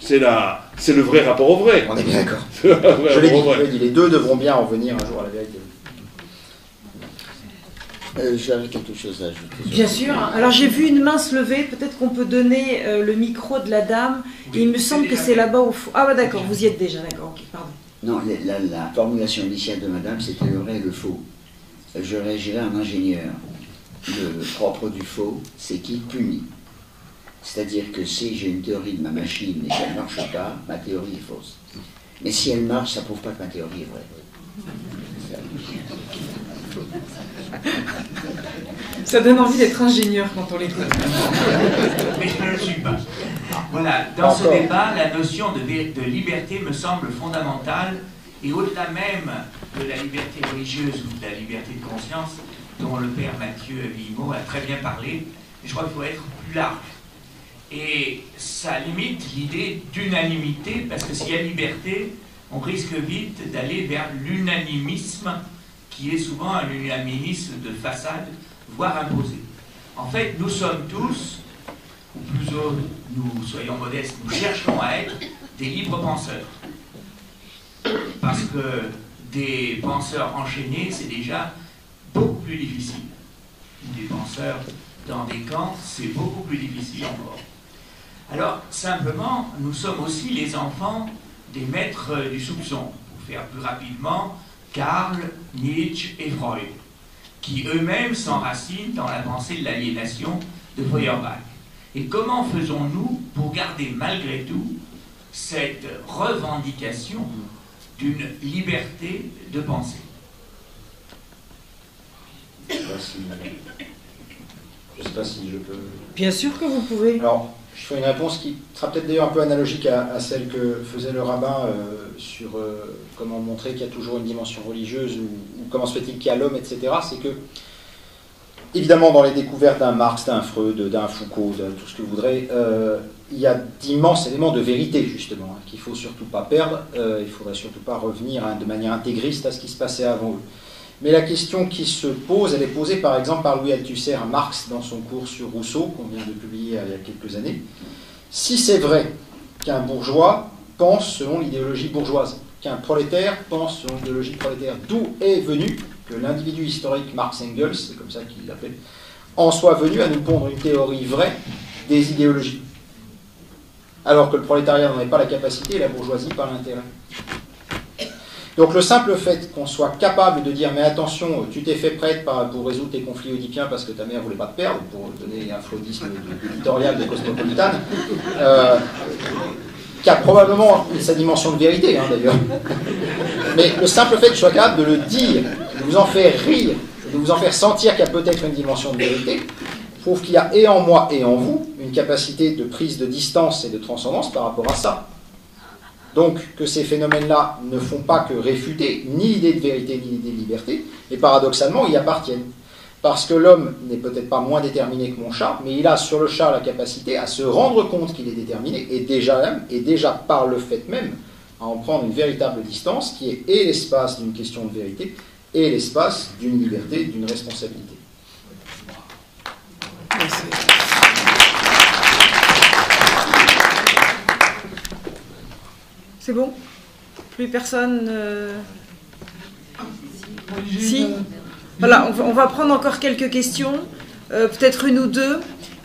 C'est le vrai rapport au vrai. On est bien d'accord. Je l'ai dit, les deux devront bien en venir un jour à la vérité. J'avais quelque chose à ajouter. Bien sûr. Alors j'ai vu une main se lever. Peut-être qu'on peut donner le micro de la dame. Et il me semble que c'est là-bas au fond. Ah bah d'accord, vous y êtes déjà, d'accord. Ok, pardon. Non, la formulation initiale de madame, c'était le vrai et le faux. Je réagirais en ingénieur. Le propre du faux, c'est qu'il punit. C'est-à-dire que si j'ai une théorie de ma machine et qu'elle ne marche pas, ma théorie est fausse. Mais si elle marche, ça ne prouve pas que ma théorie est vraie. Ça donne envie d'être ingénieur quand on l'écoute. Mais je ne le suis pas. Voilà, dans ce débat, la notion de liberté me semble fondamentale, et au-delà même de la liberté religieuse ou de la liberté de conscience, dont le père Mathieu Guillemot a très bien parlé, je crois qu'il faut être plus large. Et ça limite l'idée d'unanimité, parce que s'il y a liberté, on risque vite d'aller vers l'unanimisme, qui est souvent un unanimisme de façade, voire imposé. En fait, nous sommes tous, ou plutôt nous soyons modestes, nous cherchons à être des libres penseurs. Parce que des penseurs enchaînés, c'est déjà beaucoup plus difficile. Des penseurs dans des camps, c'est beaucoup plus difficile encore. Alors, simplement, nous sommes aussi les enfants des maîtres du soupçon. Pour faire plus rapidement, Karl, Nietzsche et Freud, qui eux-mêmes s'enracinent dans la pensée de l'aliénation de Feuerbach. Et comment faisons-nous pour garder malgré tout cette revendication d'une liberté de pensée? Je ne sais pas si je peux... Bien sûr que vous pouvez. Alors, je ferai une réponse qui sera peut-être d'ailleurs un peu analogique à celle que faisait le rabbin sur comment montrer qu'il y a toujours une dimension religieuse ou comment se fait-il qu'il y a l'homme, etc. C'est que, évidemment, dans les découvertes d'un Marx, d'un Freud, d'un Foucault, de tout ce que vous voudrez, il y a d'immenses éléments de vérité, justement, qu'il ne faut surtout pas perdre. Il ne faudrait surtout pas revenir de manière intégriste à ce qui se passait avant eux. Mais la question qui se pose, elle est posée par exemple par Louis Althusser à Marx dans son cours sur Rousseau, qu'on vient de publier il y a quelques années. Si c'est vrai qu'un bourgeois pense selon l'idéologie bourgeoise, qu'un prolétaire pense selon l'idéologie prolétaire, d'où est venu que l'individu historique Marx Engels, c'est comme ça qu'il l'appelle, en soit venu à nous pondre une théorie vraie des idéologies, alors que le prolétariat n'en avait pas la capacité et la bourgeoisie pas l'intérêt. Donc le simple fait qu'on soit capable de dire mais attention, tu t'es fait prêtre pour résoudre tes conflits oedipiens parce que ta mère voulait pas te perdre, pour donner un freudisme éditorial de Cosmopolitane, qui a probablement sa dimension de vérité d'ailleurs. Mais le simple fait que je sois capable de le dire, de vous en faire rire, de vous en faire sentir qu'il y a peut-être une dimension de vérité, prouve qu'il y a et en moi et en vous une capacité de prise de distance et de transcendance par rapport à ça. Donc que ces phénomènes-là ne font pas que réfuter ni l'idée de vérité ni l'idée de liberté, et paradoxalement y appartiennent. Parce que l'homme n'est peut-être pas moins déterminé que mon chat, mais il a sur le chat la capacité à se rendre compte qu'il est déterminé, et déjà par le fait même, à en prendre une véritable distance, qui est et l'espace d'une question de vérité, et l'espace d'une liberté, d'une responsabilité. Merci. C'est bon? Plus personne Si? Voilà, on va prendre encore quelques questions, peut-être une ou deux,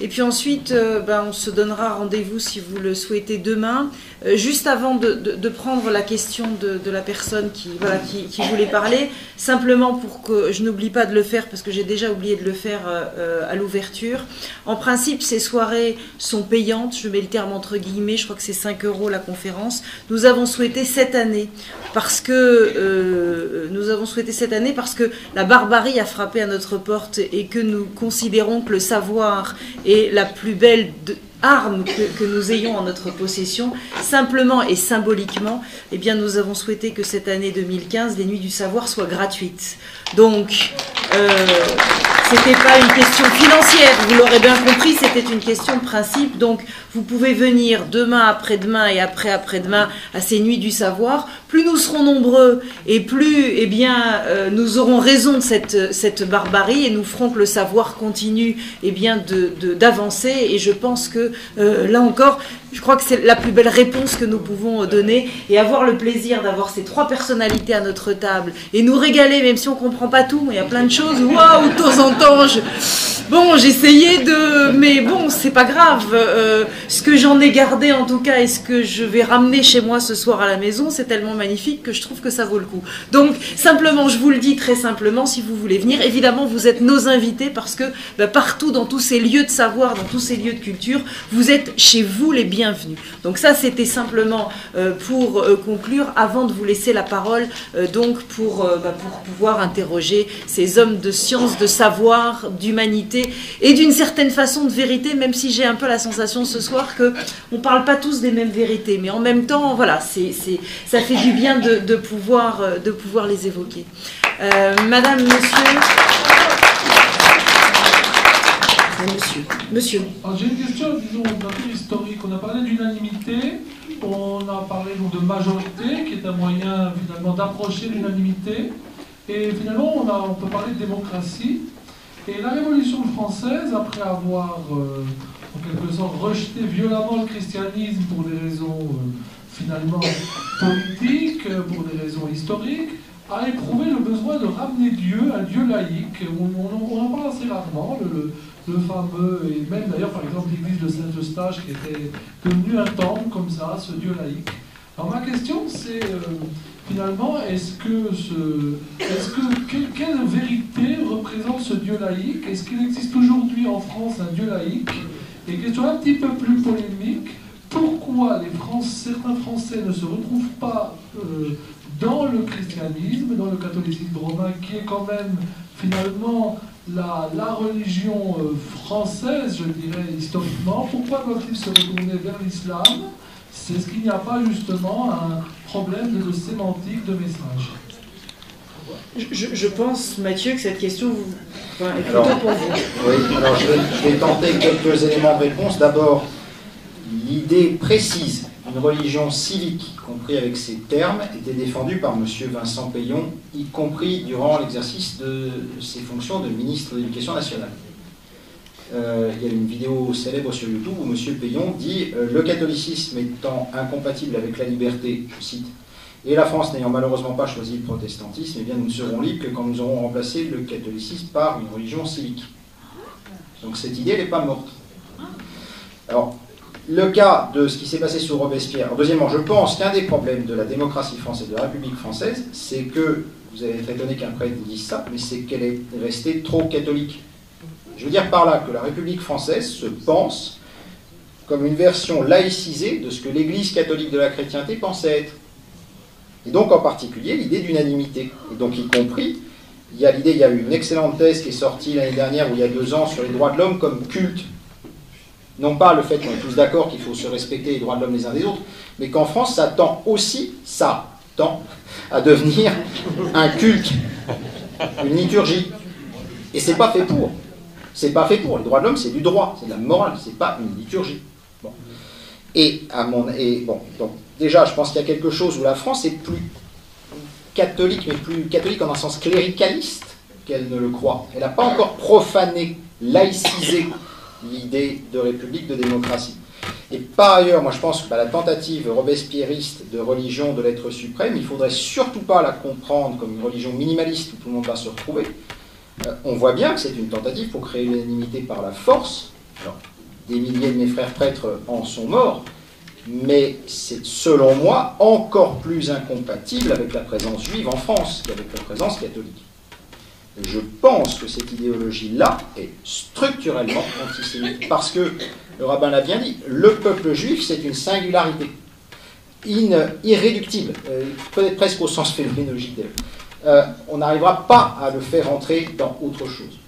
et puis ensuite on se donnera rendez-vous si vous le souhaitez demain. Juste avant de prendre la question de la personne qui voulait parler, simplement pour que je n'oublie pas de le faire, parce que j'ai déjà oublié de le faire à l'ouverture. En principe, ces soirées sont payantes, je mets le terme entre guillemets, je crois que c'est 5 € la conférence. Nous avons souhaité cette année, parce que la barbarie a frappé à notre porte et que nous considérons que le savoir est la plus belle arme que nous ayons en notre possession, simplement et symboliquement, eh bien nous avons souhaité que cette année 2015, les Nuits du Savoir soient gratuites. Donc, c'était pas une question financière, vous l'aurez bien compris, c'était une question de principe. Donc, vous pouvez venir demain, après-demain et après-après-demain à ces Nuits du Savoir. Plus nous serons nombreux et plus nous aurons raison de cette barbarie et nous ferons que le savoir continue d'avancer. Et je pense que, là encore, Je crois que c'est la plus belle réponse que nous pouvons donner, et avoir le plaisir d'avoir ces 3 personnalités à notre table et nous régaler, même si on ne comprend pas tout, mais il y a plein de choses. Waouh, de temps en temps, j'essayais de... Mais bon, c'est pas grave. Ce que j'en ai gardé en tout cas et ce que je vais ramener chez moi ce soir à la maison, c'est tellement magnifique que je trouve que ça vaut le coup. Donc, simplement, je vous le dis très simplement, si vous voulez venir, évidemment, vous êtes nos invités parce que partout, dans tous ces lieux de savoir, dans tous ces lieux de culture, vous êtes chez vous les bienvenus. Donc ça, c'était simplement pour conclure, avant de vous laisser la parole, donc pour pouvoir interroger ces hommes de science, de savoir, d'humanité et d'une certaine façon de vérité, même si j'ai un peu la sensation ce soir qu'on ne parle pas tous des mêmes vérités, mais en même temps, voilà, ça fait du bien de pouvoir les évoquer. Madame, monsieur... Monsieur. Alors j'ai une question, disons, d'un peu historique. On a parlé d'unanimité, on a parlé donc de majorité, qui est un moyen finalement d'approcher l'unanimité, et finalement on peut parler de démocratie. Et la Révolution française, après avoir en quelque sorte rejeté violemment le christianisme pour des raisons finalement politiques, pour des raisons historiques, a éprouvé le besoin de ramener Dieu, un Dieu laïque. On en parle assez rarement, le fameux, et même d'ailleurs par exemple l'église de Saint-Eustache qui était devenue un temple comme ça, ce Dieu laïque. Alors ma question c'est finalement, quelle vérité représente ce Dieu laïque? Est-ce qu'il existe aujourd'hui en France un Dieu laïque? Et question un petit peu plus polémique, pourquoi certains Français ne se retrouvent pas dans le christianisme, dans le catholicisme romain, qui est quand même finalement la religion française, je dirais, historiquement? Pourquoi doivent-ils se retourner vers l'islam? C'est ce qu'il n'y a pas justement un problème de sémantique, de message? Je pense, Mathieu, que cette question est plutôt pour vous. Oui, alors je vais tenter quelques éléments de réponse. D'abord, l'idée précise d'une religion civique, y compris avec ces termes, était défendue par M. Vincent Peillon, y compris durant l'exercice de ses fonctions de ministre de l'Éducation nationale. Il y a une vidéo célèbre sur YouTube où M. Peillon dit « Le catholicisme étant incompatible avec la liberté, je cite, et la France n'ayant malheureusement pas choisi le protestantisme, eh bien nous ne serons libres que quand nous aurons remplacé le catholicisme par une religion civique. » Donc cette idée, elle n'est pas morte. Alors, le cas de ce qui s'est passé sous Robespierre. Alors, deuxièmement, je pense qu'un des problèmes de la démocratie française, de la République française, c'est que, vous allez être étonné qu'un prêtre vous dise ça, mais c'est qu'elle est restée trop catholique. Je veux dire par là que la République française se pense comme une version laïcisée de ce que l'Église catholique de la chrétienté pensait être. Et donc en particulier l'idée d'unanimité. Et donc y compris, il y a eu une excellente thèse qui est sortie l'année dernière ou il y a 2 ans sur les droits de l'homme comme culte. Non pas le fait qu'on est tous d'accord qu'il faut se respecter les droits de l'homme les uns des autres, mais qu'en France, ça tend à devenir un culte, une liturgie. Et c'est pas fait pour. C'est pas fait pour. Les droits de l'homme, c'est du droit, c'est de la morale, c'est pas une liturgie. Bon. Donc déjà, je pense qu'il y a quelque chose où la France est plus catholique, mais plus catholique en un sens cléricaliste qu'elle ne le croit. Elle n'a pas encore profané, laïcisé l'idée de république, de démocratie. Et par ailleurs, moi je pense que la tentative robespierriste de religion de l'être suprême, il ne faudrait surtout pas la comprendre comme une religion minimaliste où tout le monde va se retrouver. On voit bien que c'est une tentative pour créer l'unanimité par la force. Alors, des milliers de mes frères prêtres en sont morts, mais c'est selon moi encore plus incompatible avec la présence juive en France qu'avec la présence catholique. Je pense que cette idéologie-là est structurellement antisémite, parce que, le rabbin l'a bien dit, le peuple juif, c'est une singularité, irréductible, peut-être presque au sens phénoménologique d'ailleurs. On n'arrivera pas à le faire entrer dans autre chose.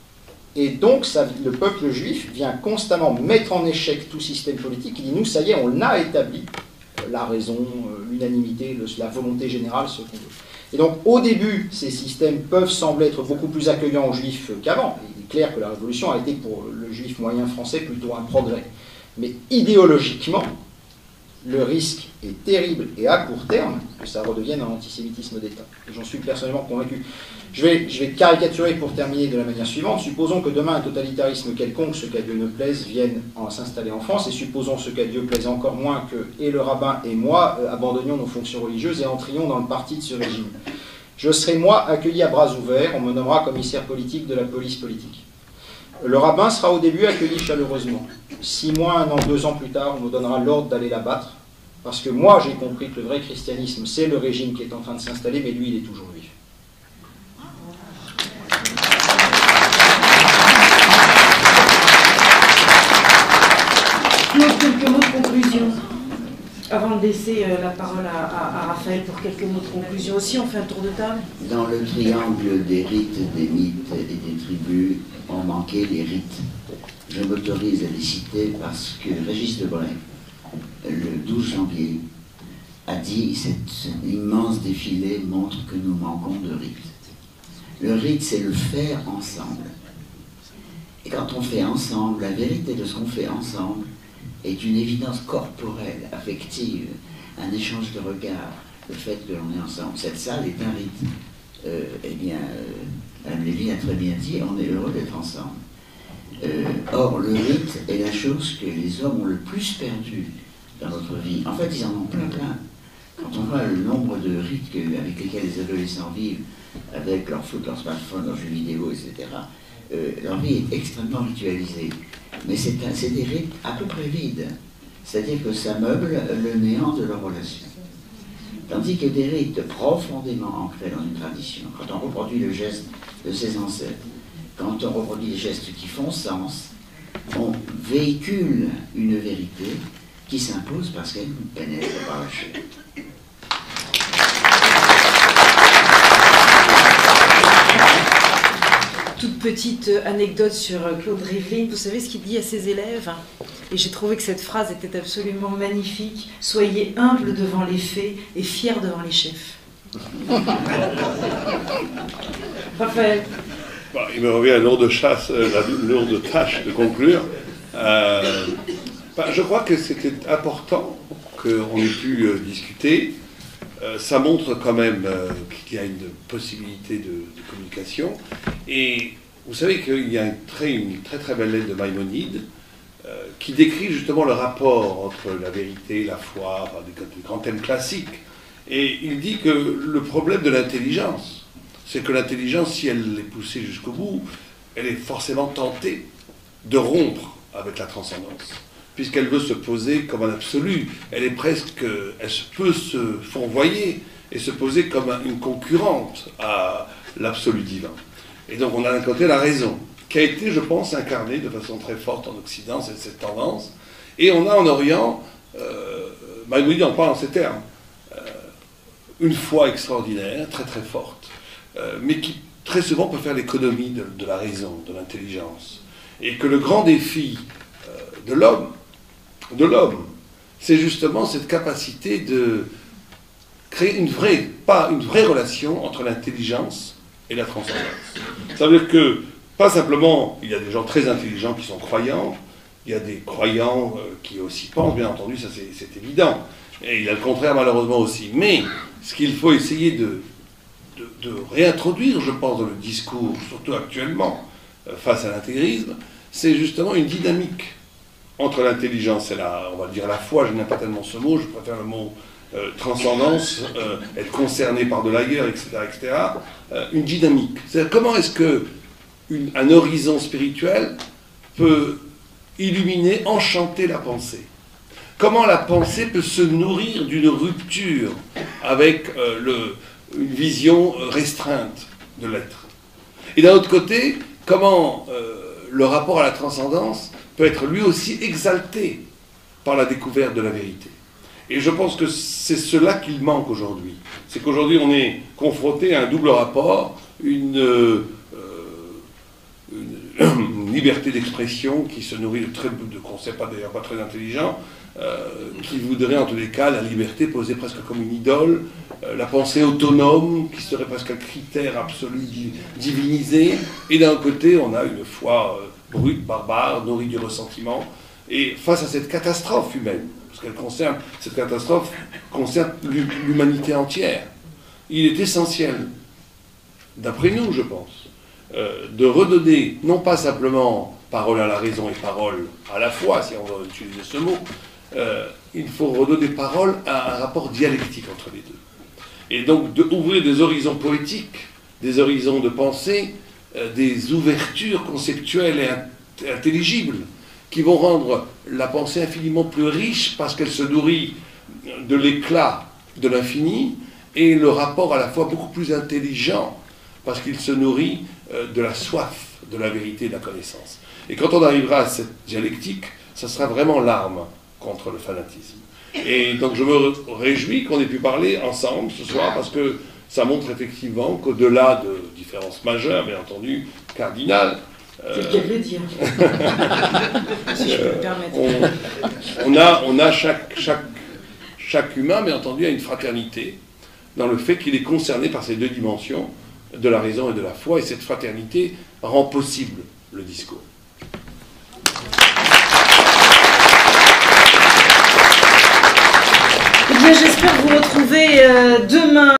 Et donc, le peuple juif vient constamment mettre en échec tout système politique. Il dit, nous, ça y est, on a établi la raison, l'unanimité, la volonté générale, ce qu'on veut. Et donc, au début, ces systèmes peuvent sembler être beaucoup plus accueillants aux juifs qu'avant. Il est clair que la Révolution a été pour le juif moyen français plutôt un progrès. Mais idéologiquement, le risque est terrible et à court terme que ça redevienne un antisémitisme d'État. J'en suis personnellement convaincu. Je vais caricaturer pour terminer de la manière suivante. Supposons que demain un totalitarisme quelconque, ce qu'à Dieu ne plaise, vienne s'installer en France, et supposons ce qu'à Dieu plaise encore moins que et le rabbin et moi abandonnions nos fonctions religieuses et entrions dans le parti de ce régime. Je serai moi accueilli à bras ouverts, on me nommera commissaire politique de la police politique. Le rabbin sera au début accueilli chaleureusement. 6 mois, 1 an, 2 ans plus tard, on me donnera l'ordre d'aller l'abattre, parce que moi j'ai compris que le vrai christianisme, c'est le régime qui est en train de s'installer, mais lui il est toujours juif. Quelques mots de conclusion. Avant de laisser la parole à Raphaël pour quelques mots de conclusion aussi, on fait un tour de table. Dans le triangle des rites, des mythes et des tribus, ont manqué les rites. Je m'autorise à les citer parce que Régis Debray, le 12 janvier, a dit « Cet immense défilé montre que nous manquons de rites ». Le rite, c'est le faire ensemble. Et quand on fait ensemble, la vérité de ce qu'on fait ensemble est une évidence corporelle, affective, un échange de regards, le fait que l'on est ensemble. Cette salle est un rite. Eh bien, Mme Lévy a très bien dit, on est heureux d'être ensemble. Or, le rite est la chose que les hommes ont le plus perdu dans notre vie. En fait, ils en ont plein. Quand on voit le nombre de rites avec lesquels les adolescents vivent, avec leur foot, leur smartphone, leurs jeux vidéo, etc., leur vie est extrêmement ritualisée. Mais c'est des rites à peu près vides. C'est-à-dire que ça meuble le néant de leur relation. Tandis que des rites profondément ancrés dans une tradition, quand on reproduit le geste de ses ancêtres, quand on reproduit des gestes qui font sens, on véhicule une vérité qui s'impose parce qu'elle nous pénètre par la chair. Toute petite anecdote sur Claude Rivlin. Vous savez ce qu'il dit à ses élèves? Et j'ai trouvé que cette phrase était absolument magnifique. « Soyez humbles devant les faits et fiers devant les chefs. » Raphaël. Bon, il me revient la lourde tâche de conclure. Je crois que c'était important qu'on ait pu discuter. Ça montre quand même qu'il y a une possibilité de communication. Et vous savez qu'il y a une très belle lettre de Maïmonide qui décrit justement le rapport entre la vérité, la foi, enfin, des grands thèmes classiques. Et il dit que le problème de l'intelligence, c'est que l'intelligence, si elle est poussée jusqu'au bout, elle est forcément tentée de rompre avec la transcendance, puisqu'elle veut se poser comme un absolu. Elle peut se fourvoyer et se poser comme une concurrente à l'absolu divin. Et donc on a d'un côté la raison, qui a été, je pense, incarnée de façon très forte en Occident, cette tendance. Et on a en Orient, Maïmonide en parle en ces termes, une foi extraordinaire, très forte, mais qui très souvent peut faire l'économie de la raison, de l'intelligence. Et que le grand défi de l'homme, c'est justement cette capacité de créer une vraie relation entre l'intelligence et la transcendance. Ça veut dire que, pas simplement, il y a des gens très intelligents qui sont croyants, il y a des croyants qui aussi pensent, bien entendu, ça c'est évident. Et il y a le contraire malheureusement aussi. Mais ce qu'il faut essayer de réintroduire, je pense, dans le discours, surtout actuellement, face à l'intégrisme, c'est justement une dynamique entre l'intelligence et on va dire la foi, je n'aime pas tellement ce mot, je préfère le mot transcendance, être concerné par de l'ailleurs, etc., une dynamique. C'est-à-dire comment est-ce qu'un horizon spirituel peut illuminer, enchanter la pensée? Comment la pensée peut se nourrir d'une rupture avec une vision restreinte de l'être? Et d'un autre côté, comment le rapport à la transcendance peut être lui aussi exalté par la découverte de la vérité. Et je pense que c'est cela qu'il manque aujourd'hui. C'est qu'aujourd'hui on est confronté à un double rapport, une liberté d'expression qui se nourrit de concepts d'ailleurs pas très intelligents, qui voudrait en tous les cas la liberté posée presque comme une idole, la pensée autonome qui serait presque un critère absolu divinisé, et d'un côté on a une foi brute, barbare, nourrie du ressentiment, et face à cette catastrophe humaine, parce parce que cette catastrophe concerne l'humanité entière. Il est essentiel, d'après nous, je pense, de redonner, non pas simplement parole à la raison et parole à la foi, si on veut utiliser ce mot, il faut redonner parole à un rapport dialectique entre les deux. Et donc d'ouvrir des horizons poétiques, des horizons de pensée, des ouvertures conceptuelles et intelligibles qui vont rendre la pensée infiniment plus riche parce qu'elle se nourrit de l'éclat de l'infini, et le rapport à la fois beaucoup plus intelligent parce qu'il se nourrit de la soif de la vérité et de la connaissance. Et quand on arrivera à cette dialectique, ça sera vraiment l'arme contre le fanatisme. Et donc je me réjouis qu'on ait pu parler ensemble ce soir, parce que ça montre effectivement qu'au-delà de différences majeures, bien entendu, cardinales, c'est le cas de le dire. Si je peux me permettre. on a chaque humain, bien entendu, a une fraternité dans le fait qu'il est concerné par ces deux dimensions de la raison et de la foi, et cette fraternité rend possible le discours. Eh bien, j'espère vous retrouver demain.